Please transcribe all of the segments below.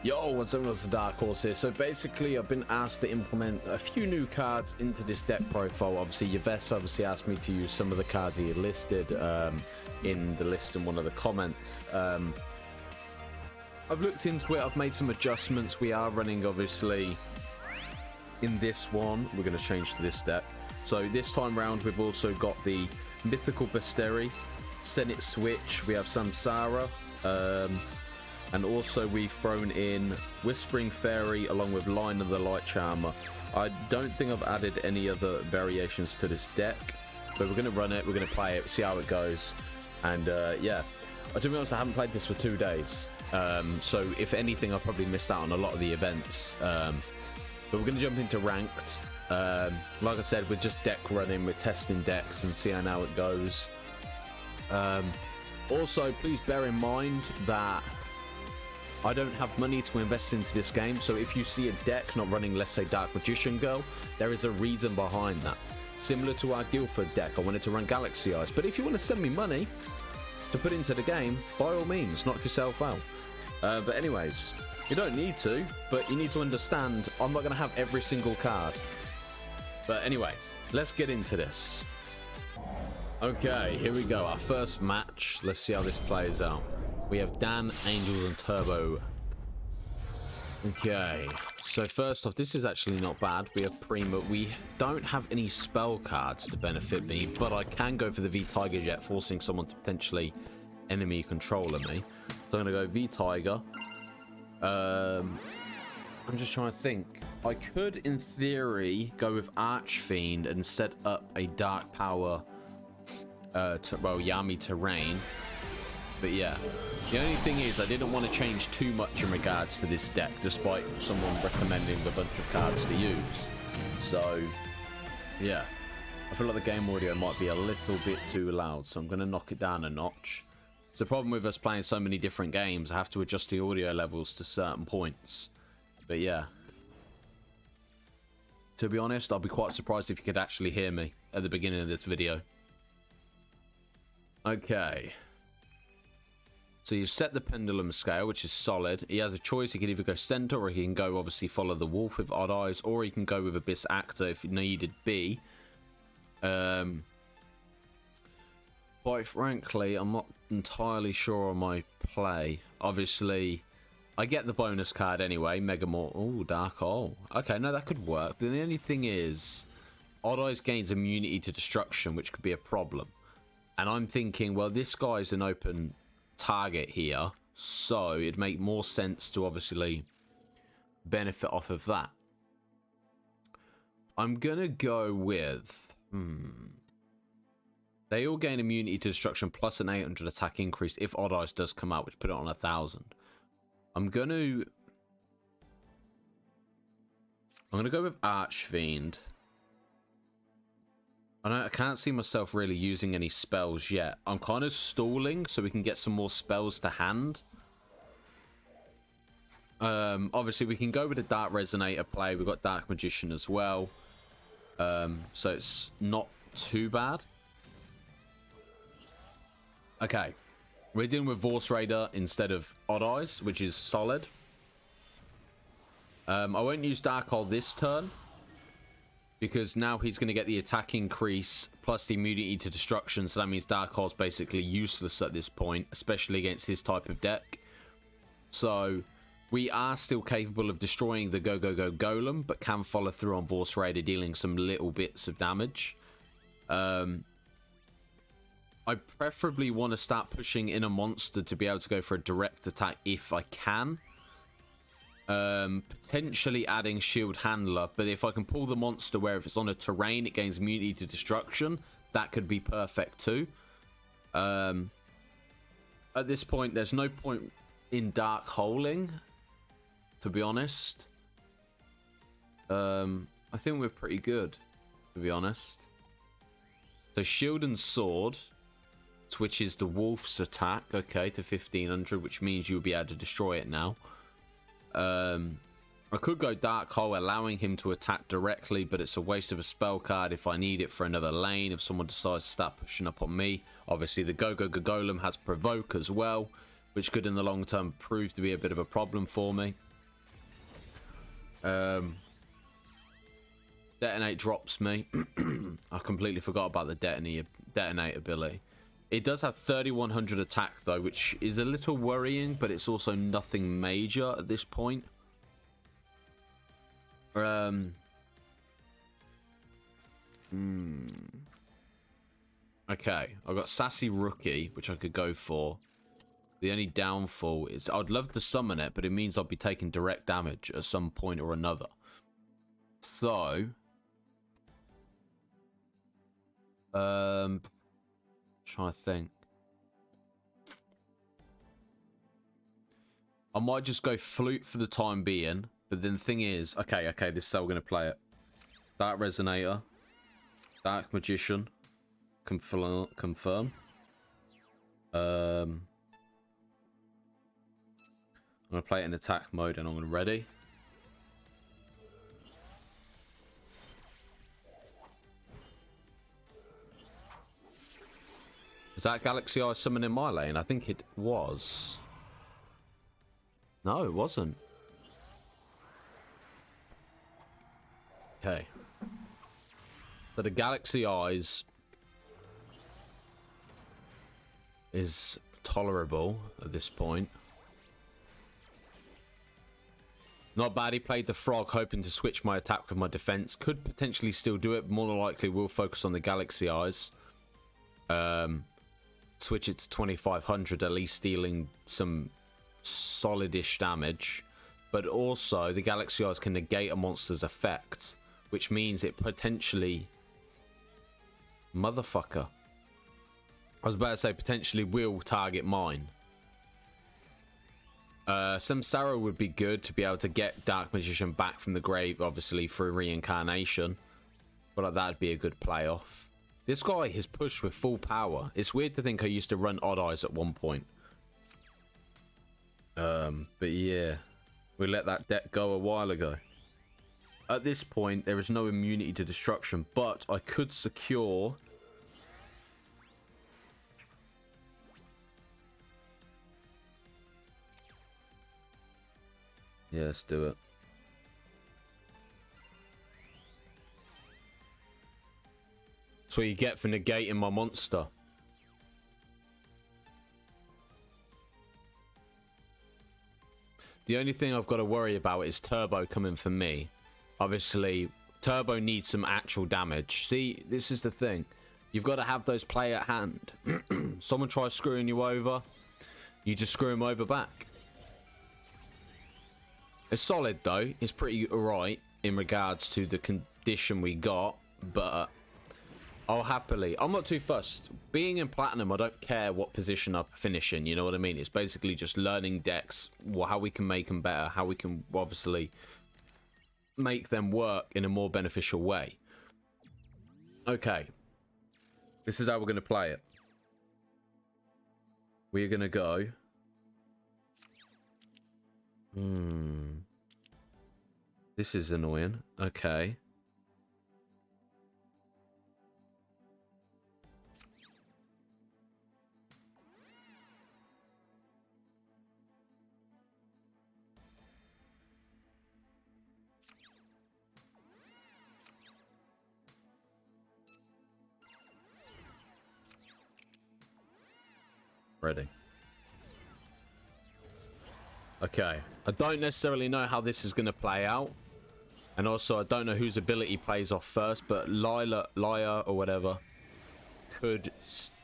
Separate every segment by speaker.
Speaker 1: Yo, what's up? It's the Dark Horse here. So basically, I've been asked to implement a few new cards into this deck profile. Obviously, Yves obviously asked me to use some of the cards he had listed in the list in one of the comments. I've looked into it. I've made some adjustments. We are running, obviously, in this one. We're going to change to this deck. So this time round, we've also got the Mythical Basteri, Senate Switch. We have Samsara. And also we've thrown in Whispering Fairy along with Line of the Light Charmer. I don't think I've added any other variations to this deck, but we're going to run it, we're going to play it, see how it goes. And yeah, to be honest, I haven't played this for 2 days. So if anything, I probably missed out on a lot of the events. But we're going to jump into ranked. Like I said, we're just deck running, we're testing decks and seeing how it goes. Also, please bear in mind that I don't have money to invest into this game, so if you see a deck not running, let's say, Dark Magician Girl, there is a reason behind that. Similar to our Guildford deck, I wanted to run Galaxy Eyes, but if you want to send me money to put into the game, by all means, knock yourself out. But anyways, you don't need to, but you need to understand, I'm not going to have every single card. But anyway, let's get into this. Okay, here we go, our first match. Let's see how this plays out. We have Dan, Angels, and Turbo. Okay, so first off, this is actually not bad. We have Prima. We don't have any spell cards to benefit me, but I can go for the V-Tiger Jet, forcing someone to potentially enemy controller me. So I'm going to go V-Tiger. I'm just trying to think. I could, in theory, go with Archfiend and set up a Dark Power, Yami Terrain. But yeah, the only thing is I didn't want to change too much in regards to this deck, despite someone recommending a bunch of cards to use. So yeah, I feel like the game audio might be a little bit too loud, so I'm going to knock it down a notch. It's the problem with us playing so many different games. I have to adjust the audio levels to certain points. But yeah, to be honest, I'll be quite surprised if you could actually hear me at the beginning of this video. Okay. So you've set the pendulum scale, which is solid. He has a choice. He can either go center, or he can go, obviously, follow the wolf with Odd Eyes, or he can go with Abyss Actor if needed be. Quite frankly, I'm not entirely sure on my play. Obviously, I get the bonus card anyway. Megamort. Oh, Dark Hole. Okay, no, that could work. The only thing is, Odd Eyes gains immunity to destruction, which could be a problem. And I'm thinking, well, this guy's an open target here, so it'd make more sense to obviously benefit off of that. I'm gonna go with they all gain immunity to destruction plus an 800 attack increase if Odd Eyes does come out, which put it on 1,000. I'm gonna go with Archfiend. I can't see myself really using any spells yet. I'm kind of stalling so we can get some more spells to hand. Obviously, we can go with a Dark Resonator play. We've got Dark Magician as well. So it's not too bad. Okay. We're dealing with Vorse Raider instead of Odd Eyes, which is solid. I won't use Dark Hole this turn, because now he's going to get the attack increase plus the immunity to destruction. So that means Dark Hole's basically useless at this point, especially against his type of deck. So we are still capable of destroying the Golem, but can follow through on Vorse Raider, dealing some little bits of damage. I preferably want to start pushing in a monster to be able to go for a direct attack if I can. Potentially adding Shield Handler, but if I can pull the monster where if it's on a terrain it gains immunity to destruction, that could be perfect too. At this point, there's no point in Dark Holing, to be honest. I think we're pretty good, to be honest. So Shield and Sword switches the Wolf's attack, okay, to 1500, which means you'll be able to destroy it now. I could go Dark Hole, allowing him to attack directly, but it's a waste of a spell card if I need it for another lane, if someone decides to start pushing up on me. Obviously, the Golem has Provoke as well, which could in the long term prove to be a bit of a problem for me. Detonate drops me. I completely forgot about the detonate ability. It does have 3100 attack though, which is a little worrying, but it's also nothing major at this point. Okay, I've got Sassy Rookie, which I could go for. The only downfall is I'd love to summon it, but it means I'll be taking direct damage at some point or another. So, trying to think. I might just go Flute for the time being, but then the thing is, okay, this is how we're going to play it. Dark Resonator, Dark Magician, confirm. I'm going to play it in attack mode and I'm going to ready. Is that Galaxy Eye summon in my lane? I think it was. No, it wasn't. Okay. So the Galaxy Eyes is tolerable at this point. Not bad. He played the Frog, hoping to switch my attack with my defense. Could potentially still do it. More than likely, we'll focus on the Galaxy Eyes. Switch it to 2500, at least stealing some solidish damage. But also, the Galaxy Eyes can negate a monster's effect, which means it potentially... Motherfucker. I was about to say potentially will target mine. Samsara would be good to be able to get Dark Magician back from the grave, obviously through reincarnation. But like, that'd be a good playoff. This guy has pushed with full power. It's weird to think I used to run Odd Eyes at one point. But yeah, we let that deck go a while ago. At this point, there is no immunity to destruction, but I could secure... Yeah, let's do it. That's what you get for negating my monster. The only thing I've got to worry about is Turbo coming for me. Obviously, Turbo needs some actual damage. See, this is the thing. You've got to have those play at hand. Someone tries screwing you over, you just screw him over back. It's solid though. It's pretty alright in regards to the condition we got, but I'll happily... I'm not too fussed. Being in Platinum, I don't care what position I finish in, you know what I mean? It's basically just learning decks, how we can make them better, how we can obviously make them work in a more beneficial way. Okay. This is how we're going to play it. We're going to go... This is annoying. Okay. Ready. Okay. I don't necessarily know how this is going to play out. And also, I don't know whose ability plays off first, but Liar or whatever could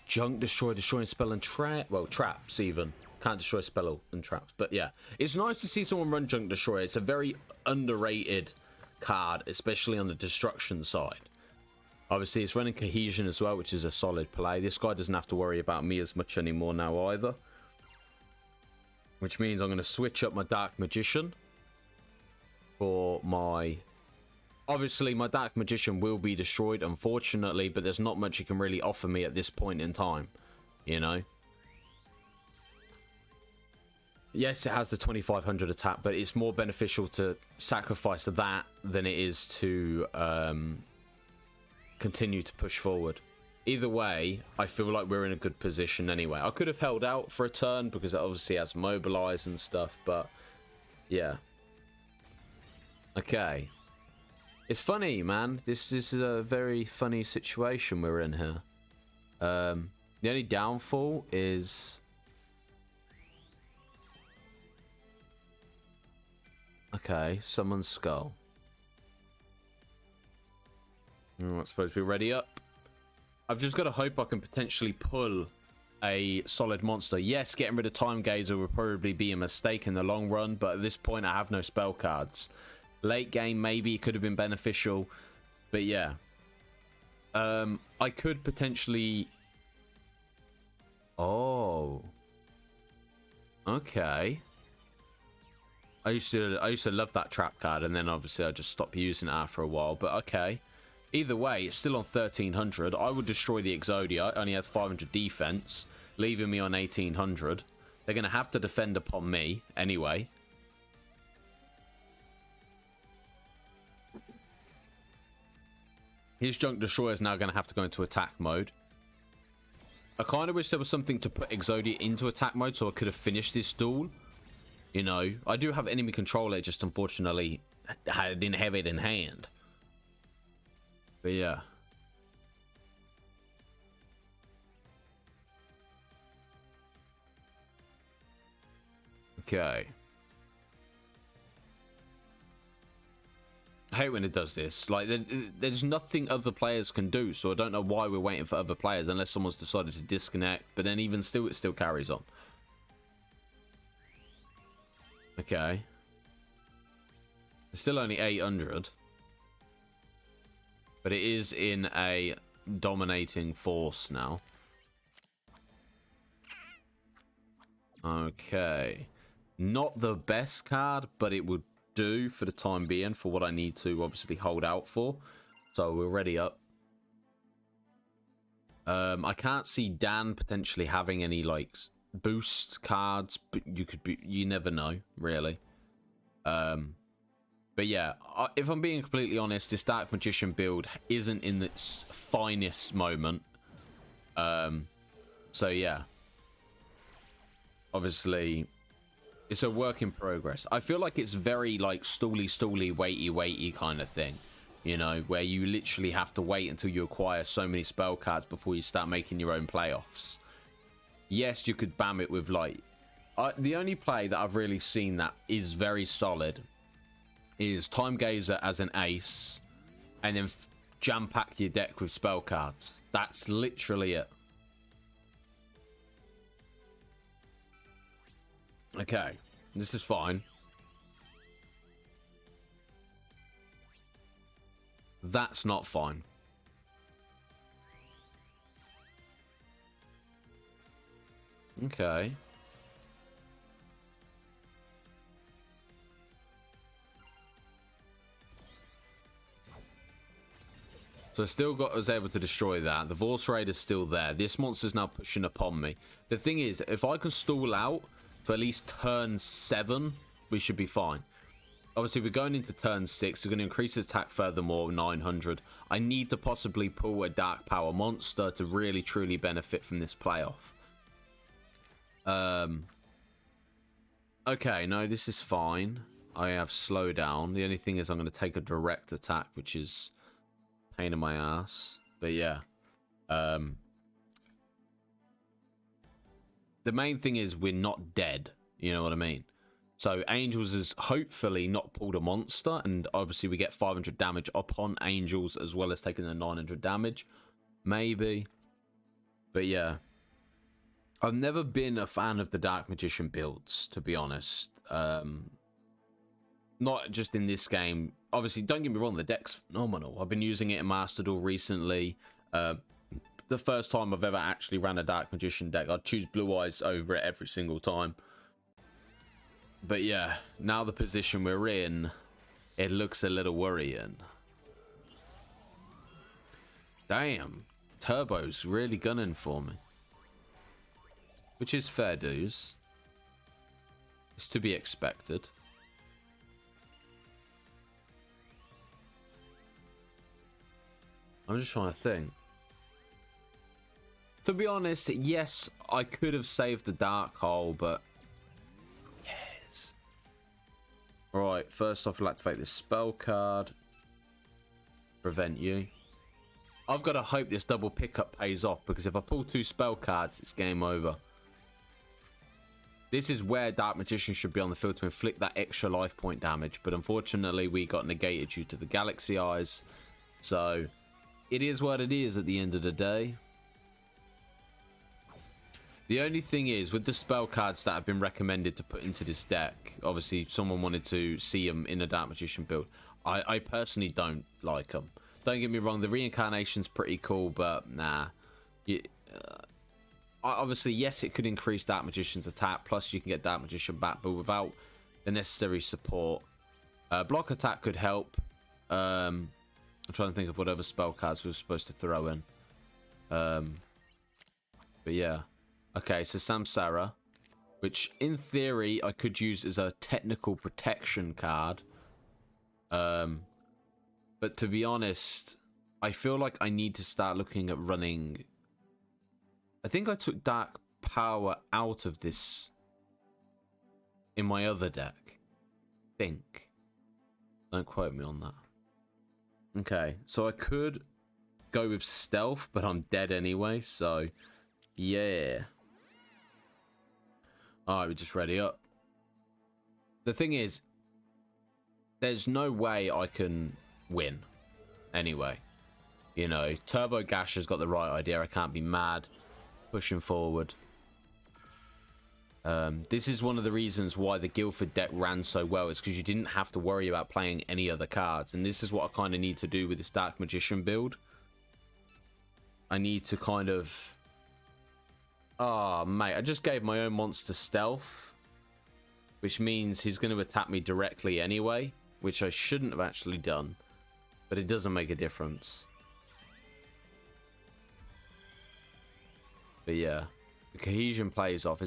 Speaker 1: junk destroying spell and trap. Well, traps even. Can't destroy spell and traps. But yeah, it's nice to see someone run Junk Destroyer. It's a very underrated card, especially on the destruction side. Obviously, it's running Cohesion as well, which is a solid play. This guy doesn't have to worry about me as much anymore now either. Which means I'm going to switch up my Dark Magician for my... Obviously, my Dark Magician will be destroyed, unfortunately, but there's not much he can really offer me at this point in time, you know? Yes, it has the 2500 attack, but it's more beneficial to sacrifice that than it is to continue to push forward. Either way, I feel like we're in a good position anyway. I could have held out for a turn because it obviously has mobilize and stuff, but yeah. Okay. It's funny, man. This is a very funny situation we're in here. The only downfall is... Okay, someone's skull. I suppose we're ready up. I've just got to hope I can potentially pull a solid monster. Yes, getting rid of Time Gazer would probably be a mistake in the long run, but at this point I have no spell cards. Late game, maybe it could have been beneficial, but yeah. I could potentially... Oh. Okay. I used to love that trap card, and then obviously I just stopped using it after a while, but okay. Either way, it's still on 1300. I would destroy the Exodia. It only has 500 defense, leaving me on 1800. They're going to have to defend upon me anyway. His Junk Destroyer is now going to have to go into attack mode. I kind of wish there was something to put Exodia into attack mode so I could have finished this duel. You know, I do have enemy control, it just unfortunately I didn't have it in hand. But yeah. Okay. I hate when it does this. Like, there's nothing other players can do, so I don't know why we're waiting for other players unless someone's decided to disconnect. But then even still, it still carries on. Okay. It's still only 800. But it is in a dominating force now. Okay. Not the best card, but it would do for the time being for what I need to obviously hold out for. So we're ready up. I can't see Dan potentially having any like boost cards, but you never know, really. But yeah, if I'm being completely honest, this Dark Magician build isn't in its finest moment. So yeah. Obviously, it's a work in progress. I feel like it's very like stooly, weighty kind of thing. You know, where you literally have to wait until you acquire so many spell cards before you start making your own playoffs. Yes, you could bam it with like... the only play that I've really seen that is very solid is Time Gazer as an ace, and then jam pack your deck with spell cards. That's literally it. Okay, this is fine. That's not fine. Okay. So I still was able to destroy that. The Vorse Raid is still there. This monster's now pushing upon me. The thing is, if I can stall out for at least turn 7, we should be fine. Obviously, we're going into turn 6. We're going to increase his attack furthermore, 900. I need to possibly pull a Dark Power monster to really, truly benefit from this playoff. Okay, no, this is fine. I have slowdown. The only thing is I'm going to take a direct attack, which is pain in my ass. But yeah. The main thing is we're not dead. You know what I mean? So Angels has hopefully not pulled a monster, and obviously we get 500 damage upon Angels as well as taking the 900 damage. Maybe. But yeah. I've never been a fan of the Dark Magician builds, to be honest. Not just in this game. Obviously, don't get me wrong, the deck's phenomenal. I've been using it in Master Duel recently. The first time I've ever actually ran a Dark Magician deck, I'd choose Blue Eyes over it every single time. But yeah, now the position we're in, it looks a little worrying. Damn, Turbo's really gunning for me. Which is fair dues. It's to be expected. I'm just trying to think. To be honest, yes, I could have saved the Dark Hole, but... Yes. Alright, first off, we'll activate this spell card. Prevent you. I've got to hope this double pickup pays off, because if I pull 2 spell cards, it's game over. This is where Dark Magician should be on the field to inflict that extra life point damage, but unfortunately we got negated due to the Galaxy Eyes. So, it is what it is at the end of the day. The only thing is, with the spell cards that have been recommended to put into this deck, obviously someone wanted to see them in a Dark Magician build. I personally don't like them. Don't get me wrong, the reincarnation's pretty cool, but nah. Obviously, yes, it could increase Dark Magician's attack, plus you can get Dark Magician back, but without the necessary support. Block attack could help. I'm trying to think of what other spell cards we were supposed to throw in. But yeah. Okay, so Samsara, which in theory I could use as a technical protection card. But to be honest, I feel like I need to start looking at running... I think I took Dark Power out of this in my other deck. Think. Don't quote me on that. Okay, so I could go with Stealth, but I'm dead anyway, so yeah. Alright, we just ready up. The thing is, there's no way I can win anyway. You know, Turbo Gash has got the right idea. I can't be mad. Pushing forward. This is one of the reasons why the Guildford deck ran so well. It's because you didn't have to worry about playing any other cards. And this is what I kind of need to do with this Dark Magician build. I need to kind of... Oh, mate, I just gave my own monster Stealth. Which means he's going to attack me directly anyway. Which I shouldn't have actually done. But it doesn't make a difference. But yeah, the cohesion plays off.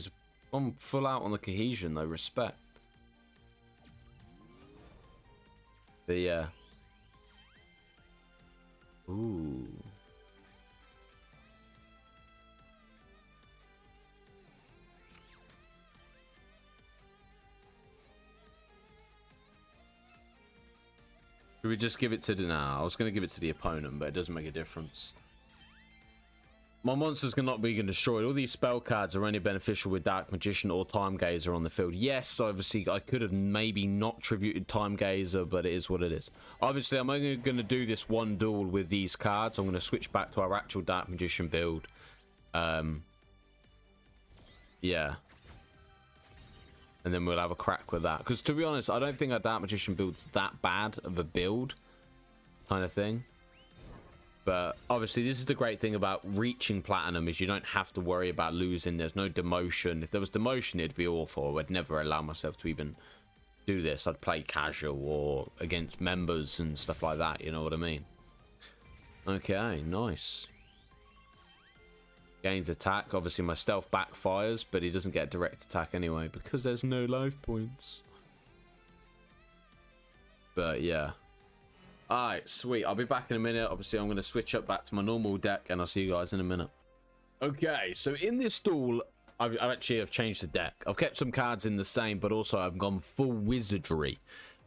Speaker 1: I'm full out on the cohesion though, respect. But yeah. Ooh. Should we just give it to the... Nah, I was going to give it to the opponent, but it doesn't make a difference. My monsters cannot be destroyed. All these spell cards are only beneficial with Dark Magician or Time Gazer on the field. Yes, obviously, I could have maybe not tributed Time Gazer, but it is what it is. Obviously, I'm only going to do this one duel with these cards. I'm going to switch back to our actual Dark Magician build. Yeah. And then we'll have a crack with that. Because, to be honest, I don't think our Dark Magician build's that bad of a build. Kind of thing. But obviously, this is the great thing about reaching Platinum is you don't have to worry about losing. There's no demotion. If there was demotion, it'd be awful. I'd never allow myself to even do this. I'd play casual or against members and stuff like that. You know what I mean? Okay, nice. Gains attack. Obviously, my stealth backfires, but he doesn't get direct attack anyway because there's no life points. But yeah. Alright, sweet. I'll be back in a minute. Obviously, I'm going to switch up back to my normal deck, and I'll see you guys in a minute. Okay, so in this duel, I've changed the deck. I've kept some cards in the same, but also I've gone full wizardry.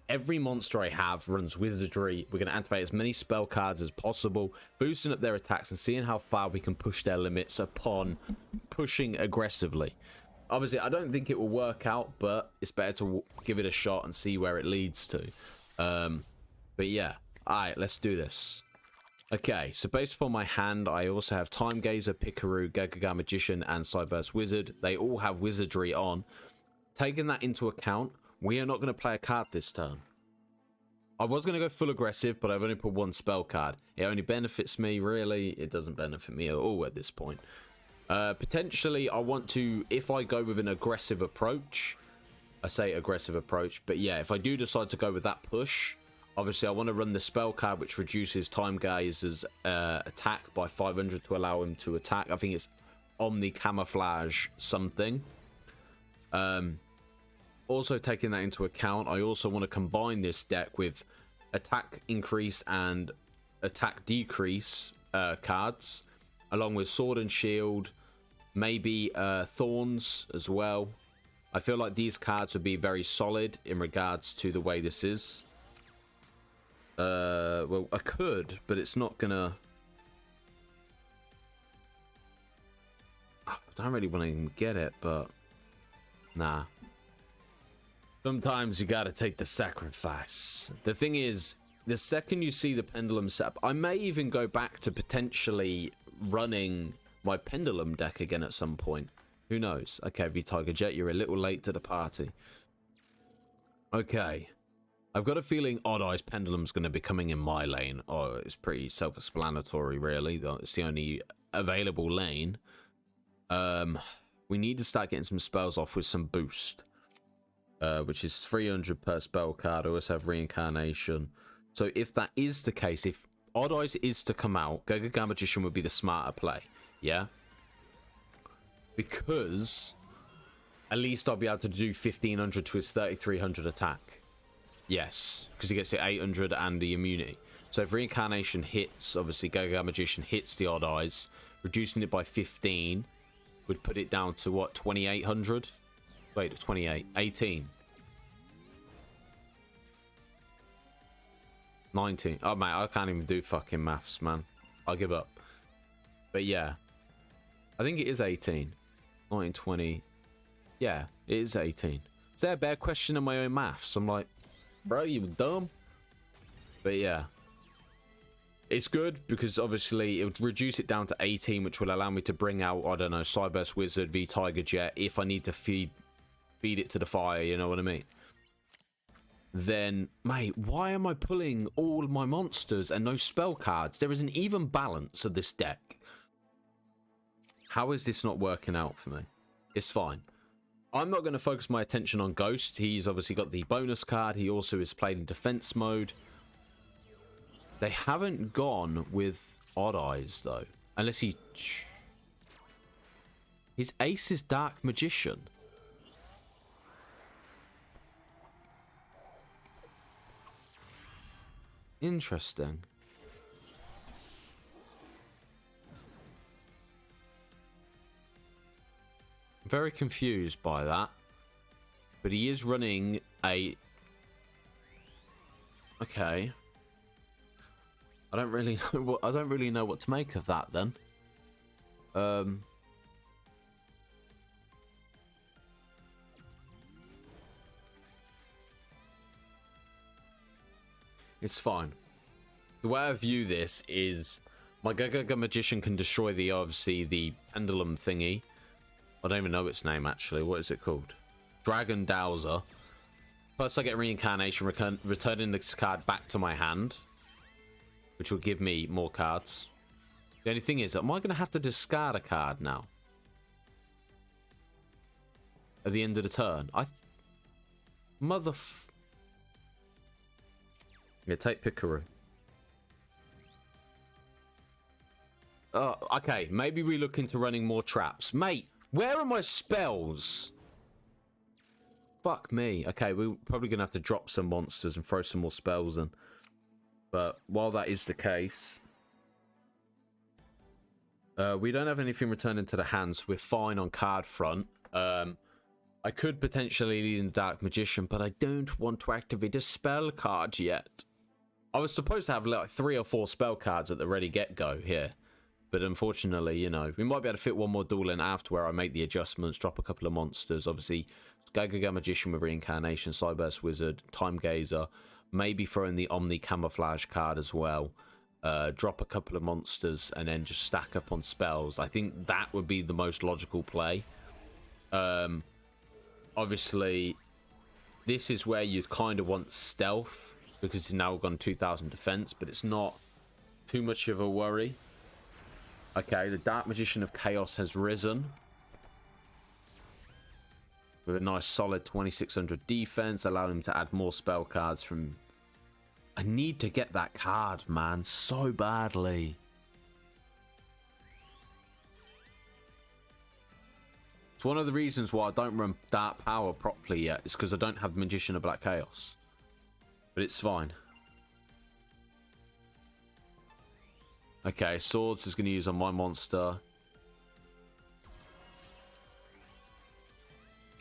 Speaker 1: Every monster I have runs wizardry. We're going to activate as many spell cards as possible, boosting up their attacks and seeing how far we can push their limits upon pushing aggressively. Obviously, I don't think it will work out, but it's better to give it a shot and see where it leads to. But yeah. Alright, let's do this. Okay, so based upon my hand, I also have Time Gazer, Pickaroo, Gagaga Magician, and Cyburst Wizard. They all have wizardry on. Taking that into account, we are not going to play a card this turn. I was going to go full aggressive, but I've only put one spell card. It only benefits me, really. It doesn't benefit me at all at this point. Potentially, I want to, if I go with an aggressive approach, I say aggressive approach, but yeah, if I do decide to go with that push... Obviously, I want to run the spell card, which reduces Time Gazer's attack by 500 to allow him to attack. I think it's Omni Camouflage something. Also, taking that into account, I also want to combine this deck with attack increase and attack decrease cards, along with Sword and Shield, maybe Thorns as well. I feel like these cards would be very solid in regards to the way this is. Well, I could, but it's not gonna... I don't really want to even get it, but... Nah. Sometimes you gotta take the sacrifice. The thing is, the second you see the pendulum set up, I may even go back to potentially running my pendulum deck again at some point. Who knows? Okay, V-Tiger Jet, you're a little late to the party. Okay. I've got a feeling Odd Eyes Pendulum's going to be coming in my lane. Oh, it's pretty self-explanatory, really. It's the only available lane. We need to start getting some spells off with some boost. Which is 300 per spell card. I also have Reincarnation. So if that is the case, if Odd Eyes is to come out, Gaga Magician would be the smarter play. Yeah? Because at least I'll be able to do 1500 to his 3300 attack. Yes, because he gets the 800 and the immunity. So if Reincarnation hits, obviously Gaga Magician hits the Odd Eyes, reducing it by 15 would put it down to what, 2800? Wait, 28, 18, 19. Oh mate, I can't even do fucking maths, man. I'll give up. But yeah, I think it is 18, 19, 20. Yeah, it is 18. Is there a bad question on my own maths? I'm like, bro, you dumb. But yeah, it's good because obviously it would reduce it down to 18, which will allow me to bring out, I don't know, Cyburst Wizard v Tiger Jet if I need to feed it to the fire, you know what I mean? Then, mate, why am I pulling all my monsters and no spell cards? There is an even balance of this deck. How is this not working out for me? It's fine. I'm not going to focus my attention on Ghost. He's obviously got the bonus card. He also is played in defense mode. They haven't gone with Odd Eyes, though. Unless he... His ace is Dark Magician. Interesting. I'm very confused by that. But he is running a... Okay. I don't really know what to make of that then. It's fine. The way I view this is my Gaga Magician can destroy the, obviously, the pendulum thingy. I don't even know its name, actually. What is it called? Dragon Dowser. Plus, I get Reincarnation, returning this card back to my hand, which will give me more cards. The only thing is, am I going to have to discard a card now? At the end of the turn? Yeah, take Pickaroo. Oh, okay, maybe we look into running more traps. Mate, where are my spells? Fuck me. Okay, we're probably going to have to drop some monsters and throw some more spells in. But while that is the case, we don't have anything returning to the hands. We're fine on card front. I could potentially lead in the Dark Magician, but I don't want to activate a spell card yet. I was supposed to have like 3 or 4 spell cards at the ready get-go here. But unfortunately, you know, we might be able to fit one more duel in after where I make the adjustments, drop a couple of monsters. Obviously, Gaga Magician with Reincarnation, Cyburst Wizard, Time Gazer. Maybe throw in the Omni Camouflage card as well. Drop a couple of monsters and then just stack up on spells. I think that would be the most logical play. Obviously, this is where you kind of want stealth because he's now gone 2000 defense, but it's not too much of a worry. Okay, the Dark Magician of Chaos has risen with a nice solid 2600 defense, allowing him to add more spell cards from... I need to get that card, man, so badly. It's one of the reasons why I don't run Dark Power properly yet. It's because I don't have Magician of Black Chaos. But it's fine. Okay, Swords is going to use on my monster.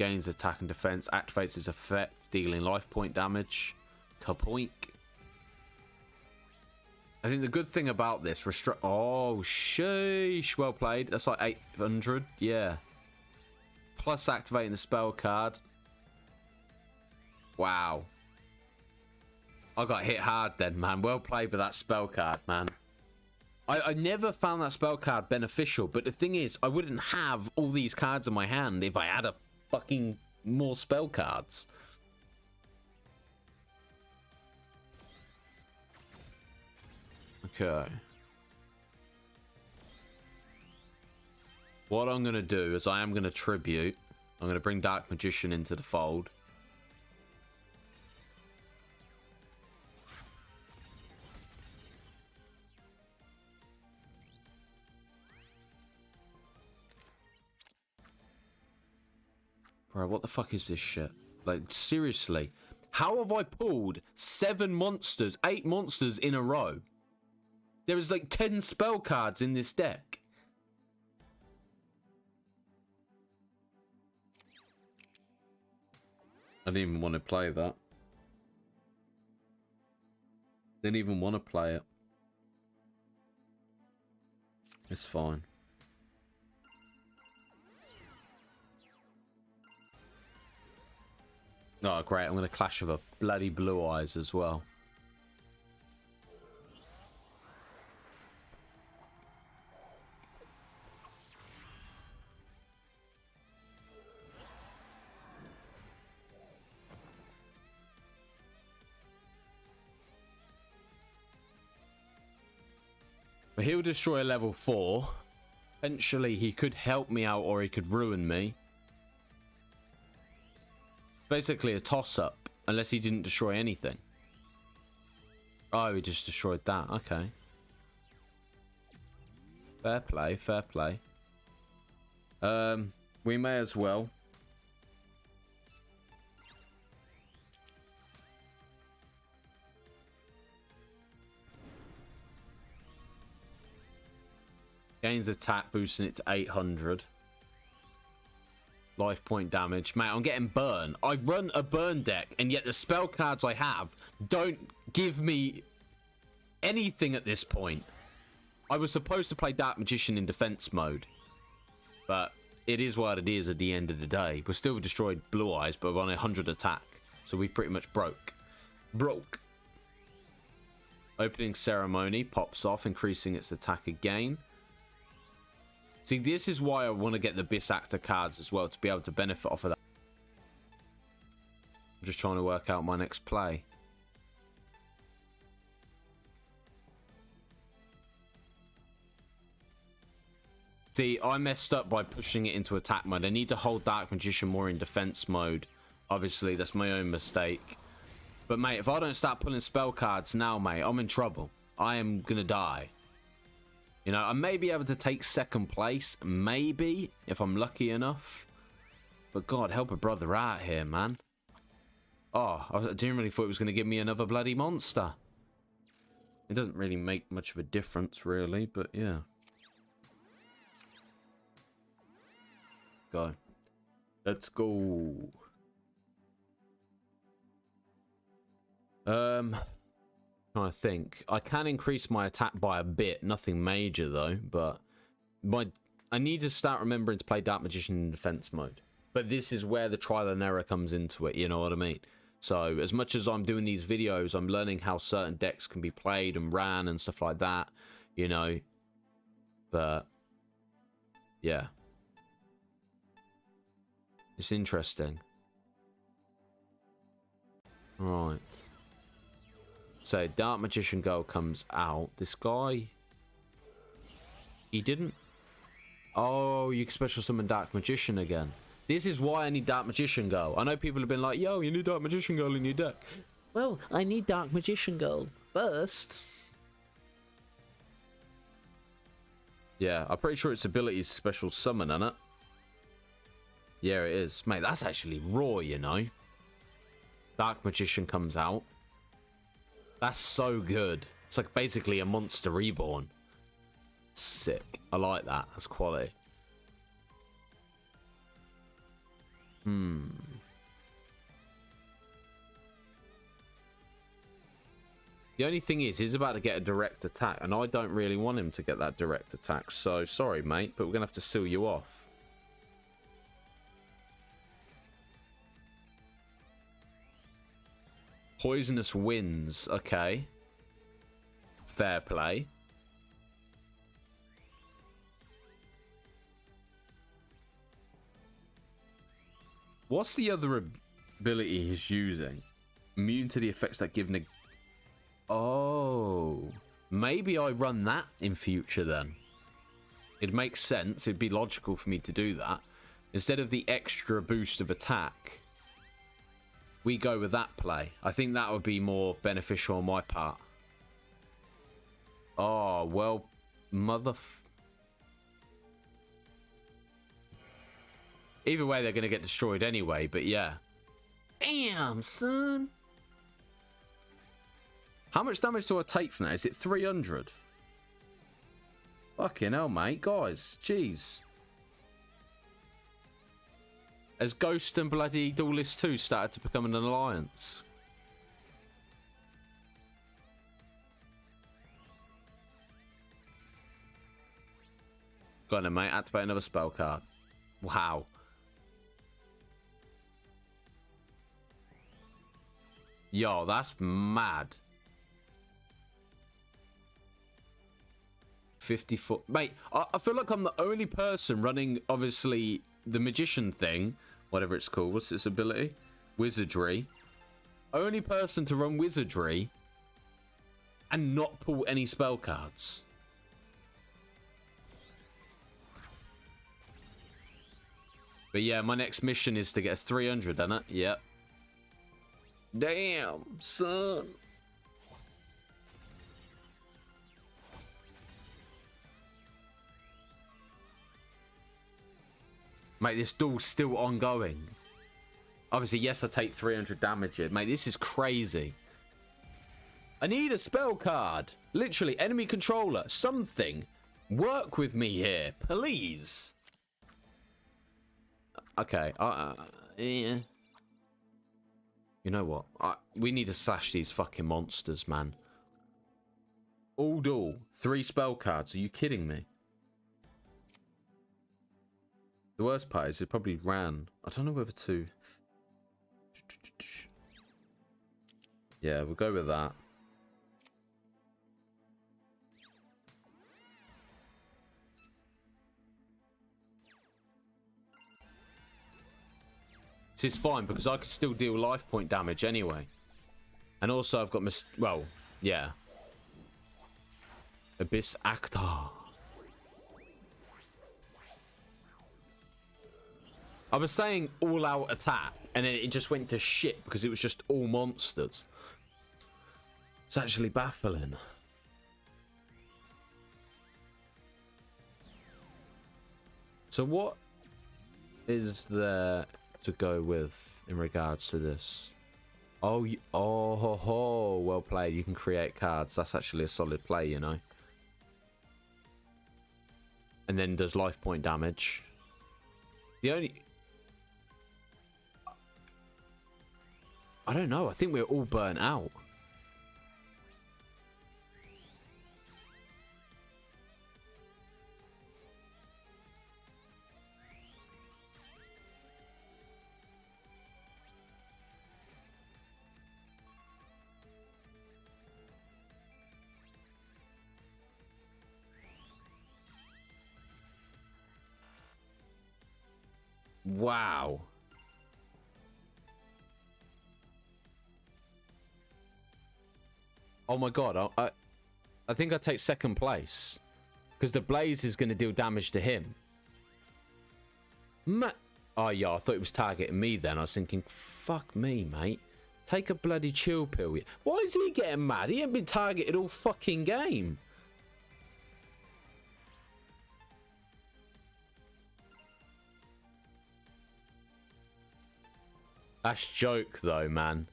Speaker 1: Gains attack and defense. Activates its effect, dealing life point damage. Kapoink. I think the good thing about this oh, sheesh. Well played. That's like 800. Yeah. Plus activating the spell card. Wow. I got hit hard then, man. Well played with that spell card, man. I never found that spell card beneficial, but the thing is, I wouldn't have all these cards in my hand if I had a fucking more spell cards. Okay. What I'm going to do is I am going to tribute. I'm going to bring Dark Magician into the fold. Bro, what the fuck is this shit? Like, seriously. How have I pulled 7 monsters, 8 monsters in a row? There is like 10 spell cards in this deck. I didn't even want to play that. Didn't even want to play it. It's fine. Oh, great. I'm going to clash with a bloody Blue Eyes as well. But he'll destroy a level 4. Eventually, he could help me out or he could ruin me. Basically a toss-up, unless he didn't destroy anything. Oh, he just destroyed that. Okay. Fair play, fair play. We may as well. Gains attack, boosting it to 800. Life point damage. Mate, I'm getting burn. I run a burn deck, and yet the spell cards I have don't give me anything at this point. I was supposed to play Dark Magician in defense mode, but it is what it is at the end of the day. We still destroyed Blue Eyes, but we're on 100 attack, so we pretty much broke. Opening Ceremony pops off, increasing its attack again. See, this is why I want to get the Bis Actor cards as well, to be able to benefit off of that. I'm just trying to work out my next play. See, I messed up by pushing it into attack mode. I need to hold Dark Magician more in defense mode. Obviously, that's my own mistake. But, mate, if I don't start pulling spell cards now, mate, I'm in trouble. I am going to die. You know, I may be able to take second place, maybe, if I'm lucky enough. But God, help a brother out here, man. Oh, I didn't really thought it was going to give me another bloody monster. It doesn't really make much of a difference, really, but yeah. Go. Let's go. Trying to think. I can increase my attack by a bit. Nothing major, though. But I need to start remembering to play Dark Magician in defense mode. But this is where the trial and error comes into it. You know what I mean? So, as much as I'm doing these videos, I'm learning how certain decks can be played and ran and stuff like that. You know? But, yeah. It's interesting. Right. So, Dark Magician Girl comes out. This guy... He didn't... Oh, you can special summon Dark Magician again. This is why I need Dark Magician Girl. I know people have been like, yo, you need Dark Magician Girl in your deck. Well, I need Dark Magician Girl first. Yeah, I'm pretty sure its ability is special summon, isn't it? Yeah, it is. Mate, that's actually raw, you know. Dark Magician comes out. That's so good. It's like basically a monster reborn. Sick. I like that. That's quality. The only thing is, he's about to get a direct attack, and I don't really want him to get that direct attack. So, sorry, mate, but we're going to have to seal you off. Poisonous winds. Okay. Fair play. What's the other ability he's using? Immune to the effects that give Oh, maybe I run that in future then. It makes sense. It'd be logical for me to do that. Instead of the extra boost of attack, we go with that play. I think that would be more beneficial on my part. Oh, well, either way, they're going to get destroyed anyway, but yeah. Damn, son. How much damage do I take from that? Is it 300? Fucking hell, mate. Guys, jeez. Has Ghost and bloody Duelist 2 started to become an alliance? Go on then, mate. Activate another spell card. Wow. Yo, that's mad. 50 foot. Mate, I feel like I'm the only person running, obviously, the magician thing. Whatever it's called. What's its ability? Wizardry. Only person to run wizardry and not pull any spell cards. But yeah, my next mission is to get a 300, isn't it? Yep. Damn, son. Mate, this duel's still ongoing. Obviously, yes, I take 300 damage here. Mate, this is crazy. I need a spell card. Literally, enemy controller. Something. Work with me here, please. Okay. Yeah. You know what? We need to slash these fucking monsters, man. All duel. 3 spell cards. Are you kidding me? The worst part is it probably ran. I don't know whether to... Yeah, we'll go with that. This is fine because I could still deal life point damage anyway. And also I've got well, yeah. Abyss Actor. I was saying all out attack and then it just went to shit because it was just all monsters. It's actually baffling. So what is there to go with in regards to this? Oh, well played. You can create cards. That's actually a solid play, you know. And then does life point damage. The only... I don't know. I think we're all burnt out. Wow. Oh my god, I think I take second place. Because the Blaze is going to deal damage to him. Oh yeah, I thought it was targeting me then. I was thinking, fuck me, mate. Take a bloody chill pill. Why is he getting mad? He ain't been targeted all fucking game. That's joke though, man.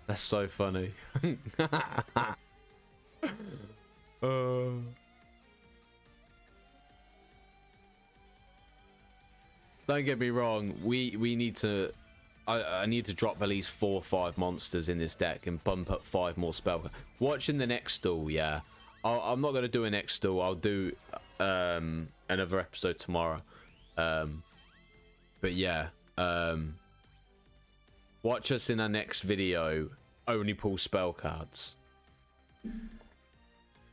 Speaker 1: That's so funny. Don't get me wrong. We need to. I need to drop at least 4 or 5 monsters in this deck and bump up 5 more spell. Watching the next duel, yeah. I'm not gonna do a next duel. I'll do another episode tomorrow. But yeah, watch us in our next video. Only pull spell cards.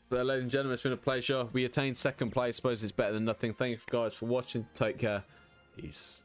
Speaker 1: But ladies and gentlemen, it's been a pleasure. We attained 2nd place. I suppose it's better than nothing. Thank you guys for watching. Take care. Peace.